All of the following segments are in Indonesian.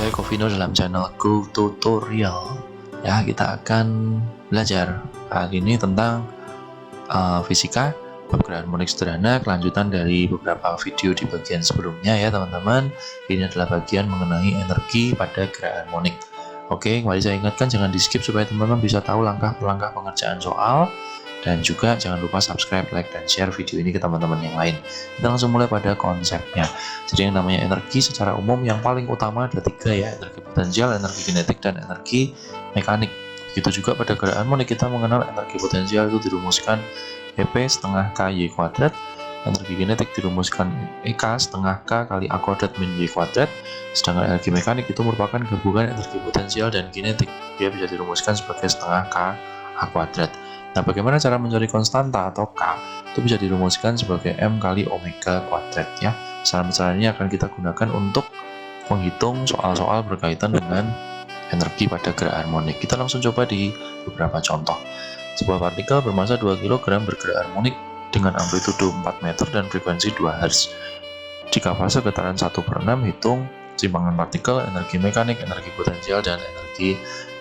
saya Govino dalam channel Go Tutorial. Ya, kita akan belajar kali ini tentang fisika, bab gerakan harmonik sederhana, kelanjutan dari beberapa video di bagian sebelumnya ya teman-teman. Ini adalah bagian mengenai energi pada gerakan harmonik. Oke, kembali saya ingatkan jangan di skip supaya teman-teman bisa tahu langkah per langkah pengerjaan soal. Dan juga jangan lupa subscribe, like, dan share video ini ke teman-teman yang lain. Kita langsung mulai pada konsepnya. Jadi yang namanya energi secara umum yang paling utama ada tiga ya, energi potensial, energi kinetik, dan energi mekanik. Begitu juga pada gerakan harmonik kita mengenal energi potensial itu dirumuskan EP setengah KY kuadrat, energi kinetik dirumuskan EK setengah K kali A kuadrat min Y kuadrat, sedangkan energi mekanik itu merupakan gabungan energi potensial dan kinetik. Dia bisa dirumuskan sebagai setengah K A kuadrat. Nah, bagaimana cara mencari konstanta atau K? Itu bisa dirumuskan sebagai M kali omega kuadrat ya. Saran-saran ini akan kita gunakan untuk menghitung soal-soal berkaitan dengan energi pada gerakan harmonik. Kita langsung coba di beberapa contoh. Sebuah partikel bermassa 2 kg bergerak harmonik dengan amplitudo 4 meter dan frekuensi 2 Hz. Jika fase getaran 1/6, hitung simpangan partikel, energi mekanik, energi potensial, dan energi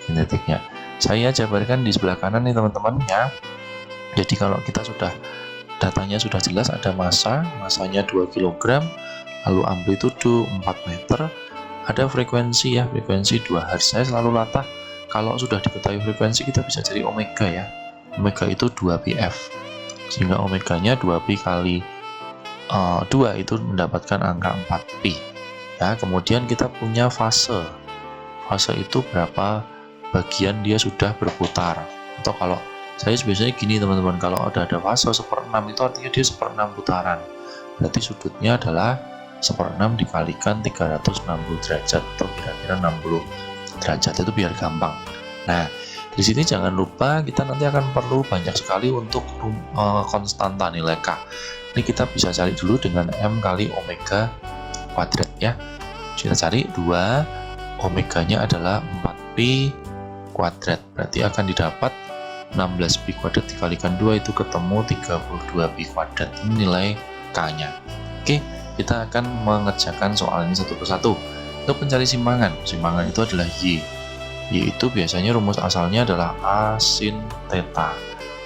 kinetiknya. Saya jabarkan di sebelah kanan nih teman-teman ya. Jadi kalau kita sudah datanya sudah jelas, ada masanya 2 kg, lalu amplitudo 4 meter, ada frekuensi ya, frekuensi 2 Hz. Saya selalu latah kalau sudah diketahui frekuensi kita bisa cari omega ya. Omega itu 2πf. Sehingga omeganya 2pi kali 2 itu mendapatkan angka 4pi. Ya, kemudian kita punya fase. Fase itu berapa bagian dia sudah berputar, atau kalau saya biasanya gini teman-teman, kalau ada fase 1/6 itu artinya dia 1/6 putaran, berarti sudutnya adalah 1/6 dikalikan 360 derajat atau kira-kira 60 derajat, itu biar gampang. Nah, di sini jangan lupa kita nanti akan perlu banyak sekali untuk konstanta nilai K. Ini kita bisa cari dulu dengan M kali omega kuadrat ya. Kita cari 2, omeganya adalah 4pi kuadrat, berarti akan didapat 16pi kuadrat dikalikan 2 itu ketemu 32pi kuadrat. Ini nilai K-nya. Oke, kita akan mengerjakan soal ini satu persatu. Untuk mencari simpangan itu adalah Y. Y itu biasanya rumus asalnya adalah A sin theta.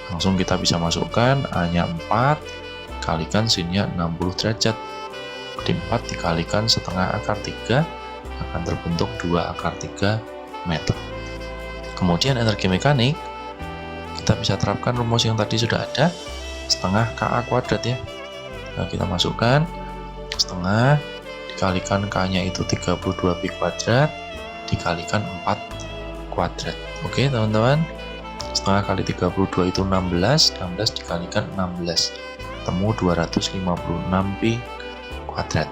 Langsung kita bisa masukkan A-nya 4, kalikan sinnya 60 derajat. 4 dikalikan setengah akar 3 akan terbentuk 2 akar 3 meter. Kemudian energi mekanik, kita bisa terapkan rumus yang tadi sudah ada, setengah KA kuadrat ya. Nah, kita masukkan setengah dikalikan K-nya itu 32pi kuadrat dikalikan 4 kuadrat. Oke teman-teman, setengah kali 32 itu 16 dikalikan 16 ketemu 256pi kuadrat.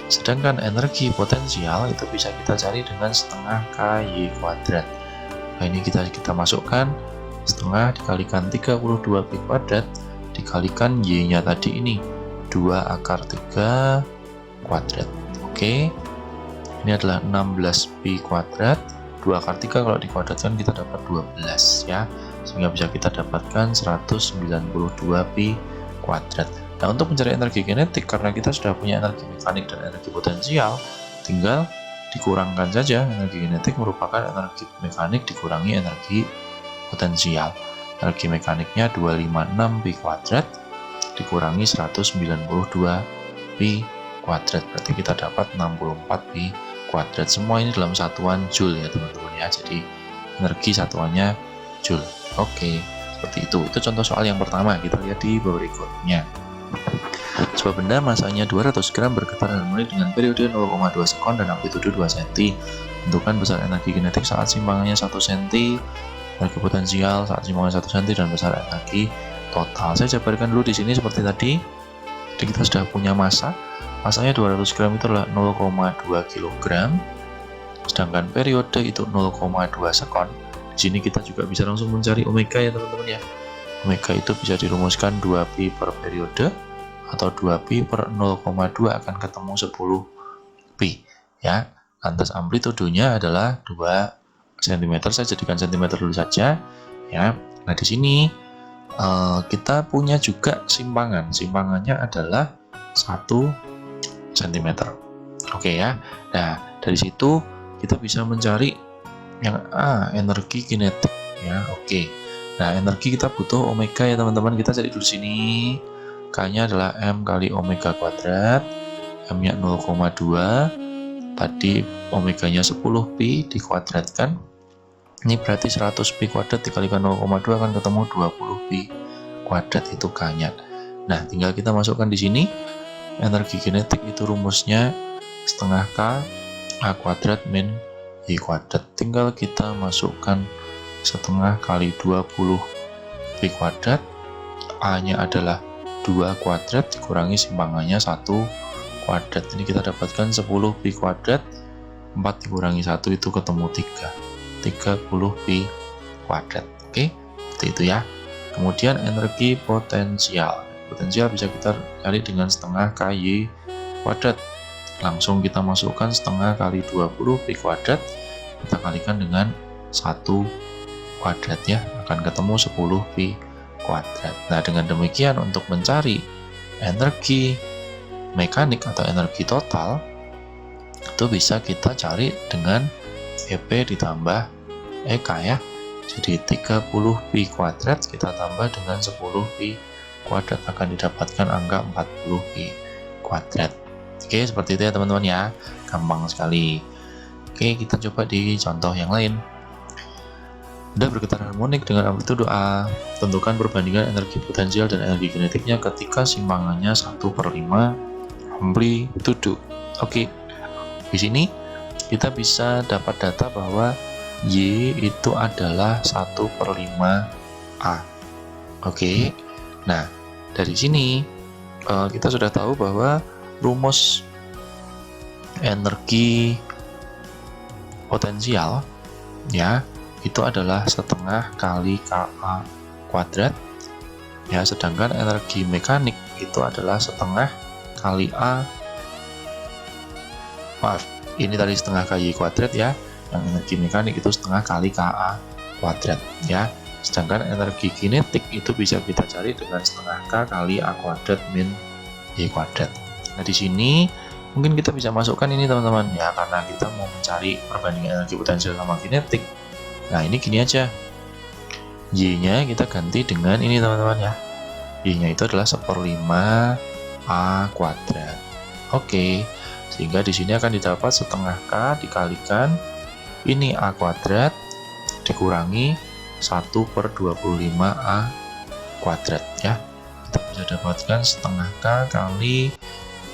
Sedangkan energi potensial itu bisa kita cari dengan setengah KY kuadrat. Nah, ini kita masukkan setengah dikalikan 32pi kuadrat dikalikan Y-nya tadi ini 2 akar 3 kuadrat. Oke, ini adalah 16pi kuadrat. 2 akar 3 kalau dikuadratkan kita dapat 12 ya, sehingga bisa kita dapatkan 192pi kuadrat. Nah, untuk mencari energi kinetik, karena kita sudah punya energi mekanik dan energi potensial, tinggal dikurangkan saja. Energi kinetik merupakan energi mekanik dikurangi energi potensial. Energi mekaniknya 256pi kuadrat dikurangi 192pi kuadrat, berarti kita dapat 64pi kuadrat. Semua ini dalam satuan joule ya teman-teman ya, jadi energi satuannya joule. Oke, seperti itu. Itu contoh soal yang pertama. Kita lihat di berikutnya. Sebuah benda masanya 200 gram bergetar harmonik dengan periode 0,2 sekon dan amplitudo 2 cm. Tentukan besar energi kinetik saat simpangannya 1 cm, energi potensial saat simpangannya 1 cm, dan besar energi total. Saya jabarkan dulu di sini seperti tadi. Jadi kita sudah punya masanya 200 gram itu adalah 0,2 kg, sedangkan periode itu 0,2 sekon. Di sini kita juga bisa langsung mencari omega ya teman-teman ya. Omega itu bisa dirumuskan 2pi per periode atau 2pi per 0,2 akan ketemu 10pi ya. Lantas amplitudonya adalah 2 cm. Saya jadikan cm dulu saja ya. Nah, di sini kita punya juga simpangannya adalah 1 cm. Oke ya. Nah, Dari situ kita bisa mencari yang A, energi kinetik ya. Oke. Nah, energi kita butuh omega ya teman-teman. Kita cari dulu sini. K-nya adalah M kali omega kuadrat. M-nya 0,2. Tadi omeganya 10 pi dikuadratkan. Ini berarti 100 pi kuadrat dikalikan 0,2 akan ketemu 20 pi kuadrat, itu K-nya. Nah, tinggal kita masukkan di sini. Energi kinetik itu rumusnya setengah K A kuadrat min Y kuadrat. Tinggal kita masukkan setengah kali 20 pi kuadrat. A-nya adalah 2 kuadrat dikurangi simpangannya 1 kuadrat. Ini kita dapatkan 10 pi kuadrat. 4 dikurangi 1 itu ketemu 30 pi kuadrat. Oke, seperti itu ya. Kemudian energi potensial. Potensial bisa kita cari dengan setengah KY kuadrat. Langsung kita masukkan setengah kali 20 pi kuadrat. Kita kalikan dengan 1 kuadrat ya. Akan ketemu 10 pi kuadrat. Nah, dengan demikian untuk mencari energi mekanik atau energi total, itu bisa kita cari dengan EP ditambah EK ya. Jadi 30 pi kuadrat kita tambah dengan 10 pi kuadrat akan didapatkan angka 40 pi kuadrat. Oke, seperti itu ya teman-teman ya. Gampang sekali. Oke, kita coba di contoh yang lain. Benda bergetar harmonik dengan amplitudo A. Tentukan perbandingan energi potensial dan energi kinetiknya ketika simpangannya 1/5 amplitudo. Oke. Di sini kita bisa dapat data bahwa Y itu adalah 1/5 A. Oke. Nah, dari sini kita sudah tahu bahwa rumus energi potensial ya itu adalah setengah kali KA kuadrat ya, sedangkan energi mekanik itu adalah setengah kali A. Maaf, ini tadi setengah KY kuadrat ya, yang energi mekanik itu setengah kali KA kuadrat ya. Sedangkan energi kinetik itu bisa kita cari dengan setengah K kali A kuadrat min Y kuadrat. Nah, di sini mungkin kita bisa masukkan ini teman-teman ya, karena kita mau mencari perbandingan energi potensial sama kinetik. Nah, ini gini aja. Y-nya kita ganti dengan ini teman-teman ya. Y-nya itu adalah 1/5 A kuadrat. Oke. Sehingga di sini akan didapat setengah K dikalikan ini A kuadrat dikurangi 1/25 A kuadrat ya. Kita bisa dapatkan setengah K kali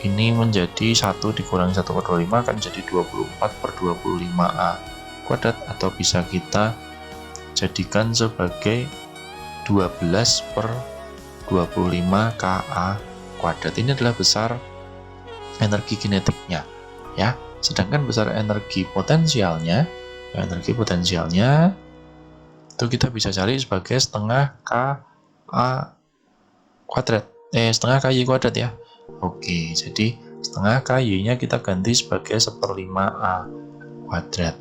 ini menjadi 1 dikurangi 1/25 akan jadi 24/25 A kuadrat, atau bisa kita jadikan sebagai 12/25 KA kuadrat. Ini adalah besar energi kinetiknya ya. Sedangkan besar energi potensialnya itu kita bisa cari sebagai setengah KA kuadrat, setengah KY kuadrat ya. Oke, jadi setengah KY nya kita ganti sebagai 1/5 A kuadrat.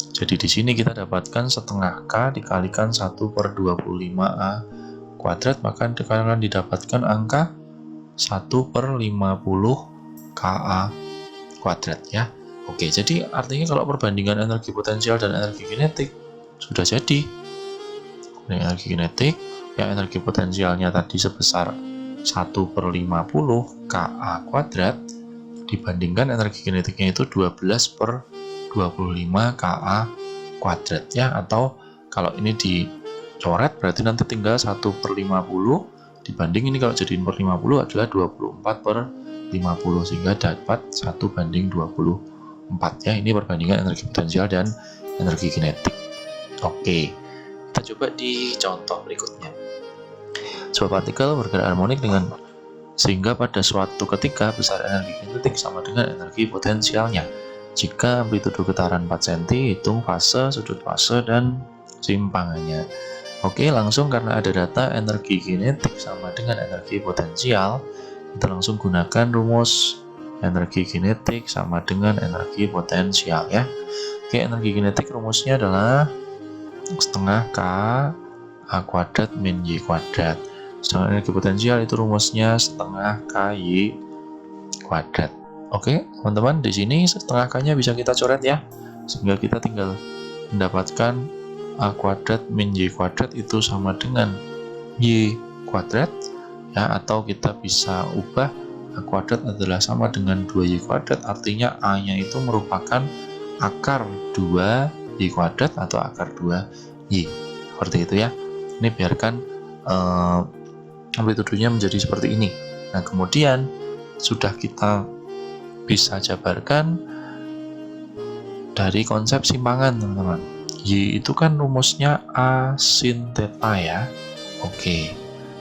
Jadi di sini kita dapatkan setengah K dikalikan 1/25 A kuadrat, maka akan didapatkan angka 1/50 KA kuadrat ya. Oke, jadi artinya kalau perbandingan energi potensial dan energi kinetik sudah jadi. Energi kinetik ya, energi potensialnya tadi sebesar 1/50 KA kuadrat dibandingkan energi kinetiknya itu 12/25 KA kuadrat ya. Atau kalau ini dicoret berarti nanti tinggal 1/50 dibanding ini, kalau jadiin per 50 adalah 24/50, sehingga dapat 1/24 ya. Ini perbandingan energi potensial dan energi kinetik. Oke, kita coba di contoh berikutnya. Sebuah partikel bergerak harmonik dengan sehingga pada suatu ketika besar energi kinetik sama dengan energi potensialnya. Jika amplitudo getaran 4 cm, hitung fase, sudut fase, dan simpangannya. Oke, langsung karena ada data energi kinetik sama dengan energi potensial, kita langsung gunakan rumus energi kinetik sama dengan energi potensial ya. Oke, energi kinetik rumusnya adalah setengah K A kuadrat min Y kuadrat. Sedangkan energi potensial itu rumusnya setengah KY kuadrat. Oke, teman-teman, di sini setengah K-nya bisa kita coret ya. Sehingga kita tinggal mendapatkan A kuadrat min Y kuadrat itu sama dengan Y kuadrat ya, atau kita bisa ubah A kuadrat adalah sama dengan 2Y kuadrat, artinya A-nya itu merupakan akar 2Y kuadrat atau akar 2Y. Seperti itu ya. Ini biarkan amplitudonya menjadi seperti ini. Nah, kemudian sudah kita bisa jabarkan dari konsep simpangan, teman-teman. Y itu kan rumusnya A sin theta ya. Oke.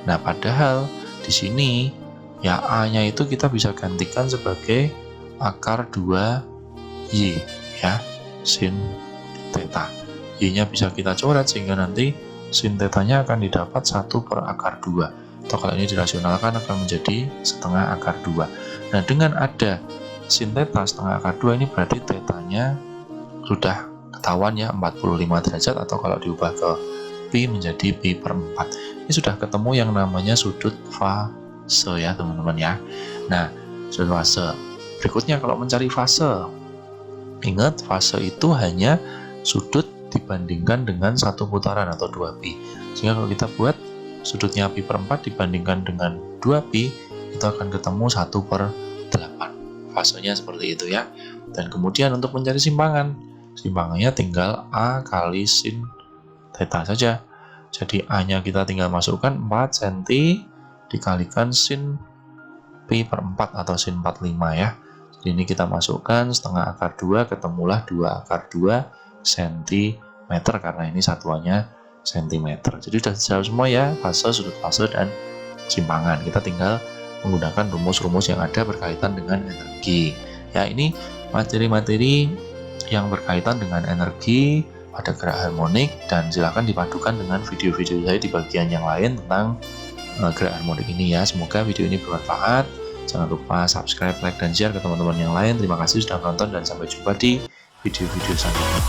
Nah, padahal di sini ya A-nya itu kita bisa gantikan sebagai akar 2Y ya, sin theta. Y-nya bisa kita coret sehingga nanti sin theta-nya akan didapat 1 per akar 2. Atau kalau ini dirasionalkan akan menjadi setengah akar 2. Nah, dengan ada sin theta setengah akar 2 ini berarti theta-nya sudah ketahuan ya, 45 derajat, atau kalau diubah ke pi menjadi pi per 4. Ini sudah ketemu yang namanya sudut fase ya, teman-teman ya. Nah, sudut fase. Berikutnya kalau mencari fase, ingat fase itu hanya sudut dibandingkan dengan satu putaran atau 2pi. Sehingga kalau kita buat sudutnya pi per 4 dibandingkan dengan 2pi, itu akan ketemu 1 per 8. Fasenya seperti itu ya. Dan kemudian untuk mencari simpangannya tinggal A kali sin theta saja. Jadi A-nya kita tinggal masukkan 4 cm dikalikan sin pi per 4 atau sin 45 ya. Jadi ini kita masukkan setengah akar 2, ketemulah 2 akar 2 cm, karena ini satuannya cm. Jadi sudah dijawab semua ya, fase, sudut fase, dan simpangan. Kita tinggal menggunakan rumus-rumus yang ada berkaitan dengan energi. Ya, ini materi-materi yang berkaitan dengan energi pada gerak harmonik, dan silakan dipadukan dengan video-video saya di bagian yang lain tentang gerak harmonik ini ya. Semoga video ini bermanfaat. Jangan lupa subscribe, like, dan share ke teman-teman yang lain. Terima kasih sudah menonton dan sampai jumpa di video-video selanjutnya.